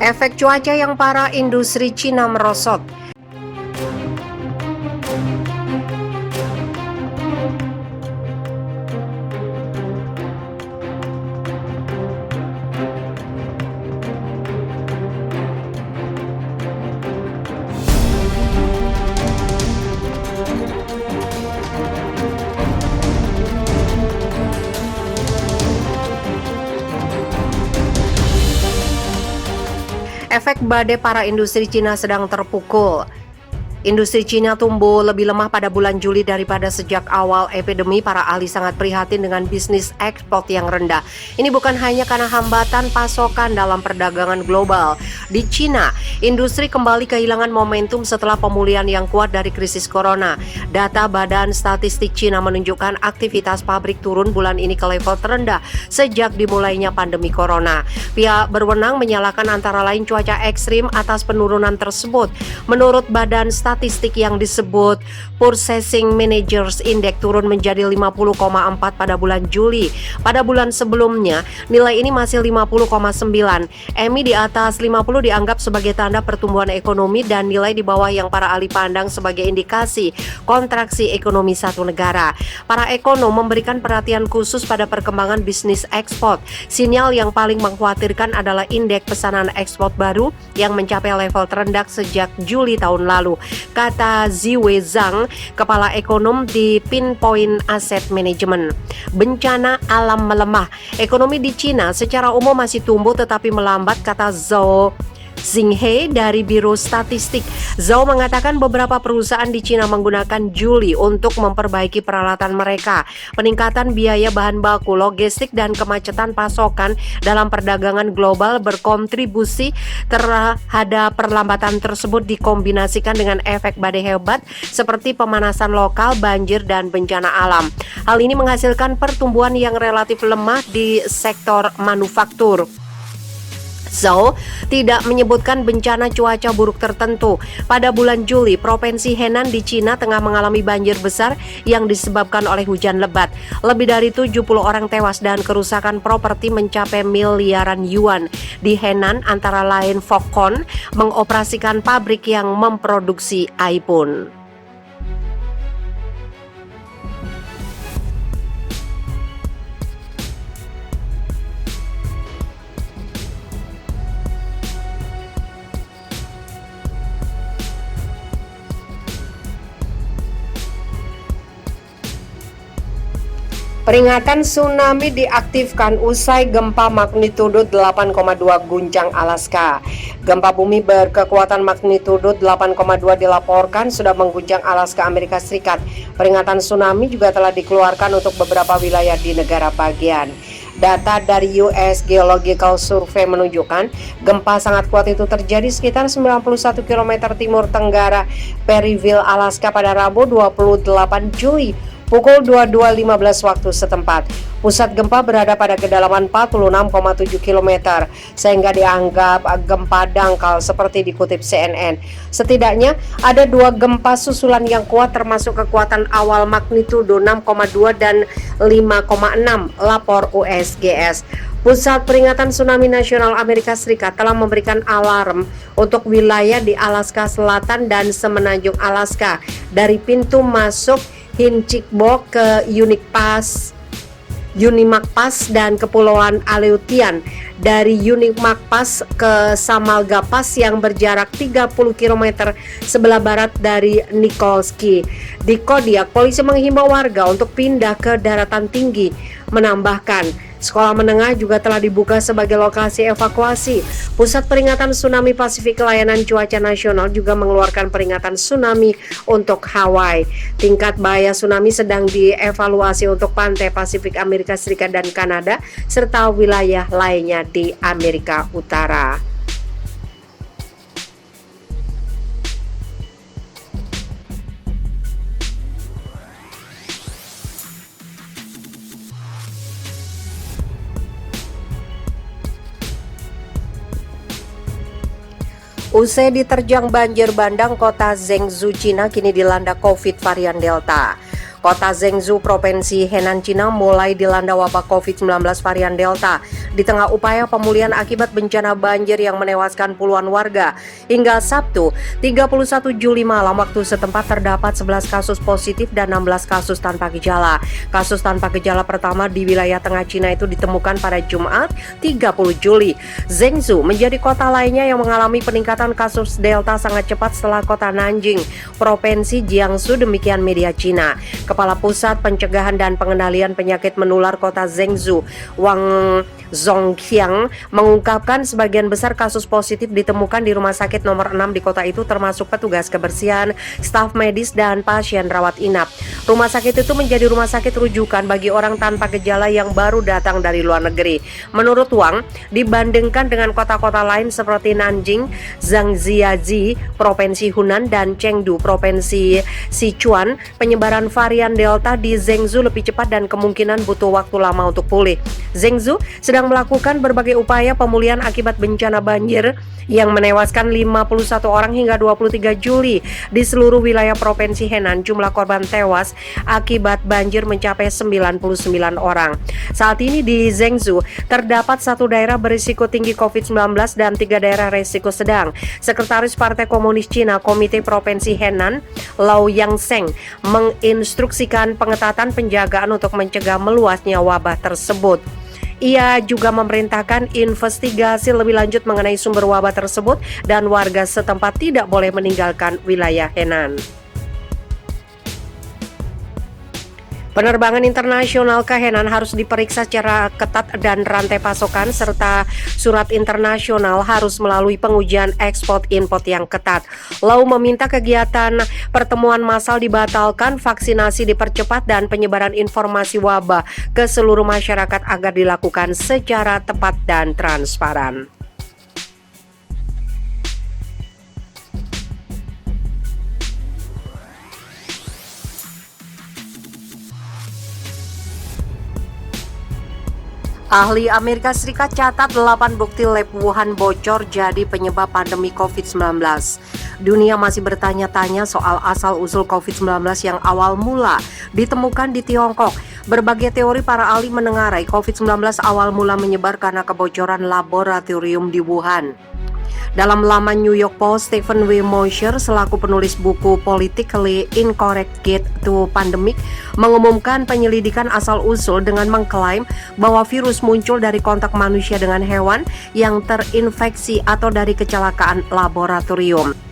Efek cuaca yang parah industri Cina merosot. Efek badai para industri Cina sedang terpukul. Industri Cina tumbuh lebih lemah pada bulan Juli daripada sejak awal epidemi. Para ahli sangat prihatin dengan bisnis ekspor yang rendah. Ini bukan hanya karena hambatan pasokan dalam perdagangan global. Di Cina, industri kembali kehilangan momentum setelah pemulihan yang kuat dari krisis corona. Data Badan Statistik Cina menunjukkan aktivitas pabrik turun bulan ini ke level terendah sejak dimulainya pandemi corona. Pihak berwenang menyalahkan antara lain cuaca ekstrim atas penurunan tersebut. Menurut Badan Statistik yang disebut Purchasing Managers Index turun menjadi 50,4 pada bulan Juli. Pada bulan sebelumnya, nilai ini masih 50,9. EMI di atas 50 dianggap sebagai tanda pertumbuhan ekonomi dan nilai di bawah yang para ahli pandang sebagai indikasi kontraksi ekonomi satu negara. Para ekonom memberikan perhatian khusus pada perkembangan bisnis ekspor. Sinyal yang paling mengkhawatirkan adalah indeks pesanan ekspor baru yang mencapai level terendah sejak Juli tahun lalu, kata Ziwei Zhang, kepala ekonom di Pinpoint Asset Management. Bencana alam melemah. Ekonomi di Cina secara umum masih tumbuh tetapi melambat, kata Zhao Xinghe dari Biro Statistik. Zhao mengatakan beberapa perusahaan di Cina menggunakan Juli untuk memperbaiki peralatan mereka. Peningkatan biaya bahan baku, logistik, dan kemacetan pasokan dalam perdagangan global berkontribusi terhadap perlambatan tersebut dikombinasikan dengan efek badai hebat seperti pemanasan lokal, banjir, dan bencana alam. Hal ini menghasilkan pertumbuhan yang relatif lemah di sektor manufaktur. Zhao tidak menyebutkan bencana cuaca buruk tertentu. Pada bulan Juli, Provinsi Henan di Cina tengah mengalami banjir besar yang disebabkan oleh hujan lebat. Lebih dari 70 orang tewas dan kerusakan properti mencapai miliaran yuan. Di Henan, antara lain Foxconn mengoperasikan pabrik yang memproduksi iPhone. Peringatan tsunami diaktifkan usai gempa magnitudo 8,2 guncang Alaska. Gempa bumi berkekuatan magnitudo 8,2 dilaporkan sudah mengguncang Alaska, Amerika Serikat. Peringatan tsunami juga telah dikeluarkan untuk beberapa wilayah di negara bagian. Data dari US Geological Survey menunjukkan gempa sangat kuat itu terjadi sekitar 91 km timur tenggara Perryville, Alaska pada Rabu 28 Juli. Pukul 22.15 waktu setempat. Pusat gempa berada pada kedalaman 46,7 km, sehingga dianggap gempa dangkal seperti dikutip CNN. Setidaknya ada 2 gempa susulan yang kuat termasuk kekuatan awal magnitudo 6,2 dan 5,6, lapor USGS. Pusat Peringatan Tsunami Nasional Amerika Serikat telah memberikan alarm untuk wilayah di Alaska Selatan dan Semenanjung Alaska dari pintu masuk Hinchcock ke Unimak Pass dan Kepulauan Aleutian, dari Unimak Pass ke Samalga Pass yang berjarak 30 km sebelah barat dari Nikolsky. Di Kodiak, polisi menghimbau warga untuk pindah ke daratan tinggi. Menambahkan, sekolah menengah juga telah dibuka sebagai lokasi evakuasi. Pusat Peringatan Tsunami Pasifik Layanan Cuaca Nasional juga mengeluarkan peringatan tsunami untuk Hawaii. Tingkat bahaya tsunami sedang dievaluasi untuk pantai Pasifik Amerika Serikat dan Kanada, serta wilayah lainnya di Amerika Utara. Usai diterjang banjir bandang, kota Zhengzhou, Cina kini dilanda COVID varian Delta. Kota Zhengzhou, Provinsi Henan, Cina mulai dilanda wabah COVID-19 varian Delta. Di tengah upaya pemulihan akibat bencana banjir yang menewaskan puluhan warga, hingga Sabtu, 31 Juli malam waktu setempat terdapat 11 kasus positif dan 16 kasus tanpa gejala. Kasus tanpa gejala pertama di wilayah tengah Cina itu ditemukan pada Jumat, 30 Juli. Zhengzhou menjadi kota lainnya yang mengalami peningkatan kasus Delta sangat cepat setelah kota Nanjing, Provinsi Jiangsu, demikian media Cina. Kepala Pusat Pencegahan dan Pengendalian Penyakit Menular Kota Zhengzhou, Wang Zhongqiang, mengungkapkan sebagian besar kasus positif ditemukan di rumah sakit nomor 6 di kota itu, termasuk petugas kebersihan, staf medis, dan pasien rawat inap. Rumah sakit itu menjadi rumah sakit rujukan bagi orang tanpa gejala yang baru datang dari luar negeri. Menurut Wang, dibandingkan dengan kota-kota lain seperti Nanjing, Zhangjiajie, Provinsi Hunan, dan Chengdu, Provinsi Sichuan, penyebaran varian Delta di Zhengzhou lebih cepat dan kemungkinan butuh waktu lama untuk pulih. Zhengzhou sedang melakukan berbagai upaya pemulihan akibat bencana banjir yang menewaskan 51 orang hingga 23 Juli di seluruh wilayah Provinsi Henan. Jumlah korban tewas akibat banjir mencapai 99 orang. Saat ini di Zhengzhou terdapat 1 daerah berisiko tinggi COVID-19 dan 3 daerah risiko sedang. Sekretaris Partai Komunis Cina Komite Provinsi Henan, Lau Yangsheng, menginstruksikan pengetatan penjagaan untuk mencegah meluasnya wabah tersebut. Ia juga memerintahkan investigasi lebih lanjut mengenai sumber wabah tersebut dan warga setempat tidak boleh meninggalkan wilayah Henan. Penerbangan internasional ke Henan harus diperiksa secara ketat dan rantai pasokan serta surat internasional harus melalui pengujian ekspor-impor yang ketat. Lau meminta kegiatan pertemuan massal dibatalkan, vaksinasi dipercepat, dan penyebaran informasi wabah ke seluruh masyarakat agar dilakukan secara tepat dan transparan. Ahli Amerika Serikat catat 8 bukti lab Wuhan bocor jadi penyebab pandemi COVID-19. Dunia masih bertanya-tanya soal asal-usul COVID-19 yang awal mula ditemukan di Tiongkok. Berbagai teori para ahli menengarai COVID-19 awal mula menyebar karena kebocoran laboratorium di Wuhan. Dalam laman New York Post, Stephen W. Mosher selaku penulis buku Politically Incorrect Guide to Pandemic mengumumkan penyelidikan asal-usul dengan mengklaim bahwa virus muncul dari kontak manusia dengan hewan yang terinfeksi atau dari kecelakaan laboratorium.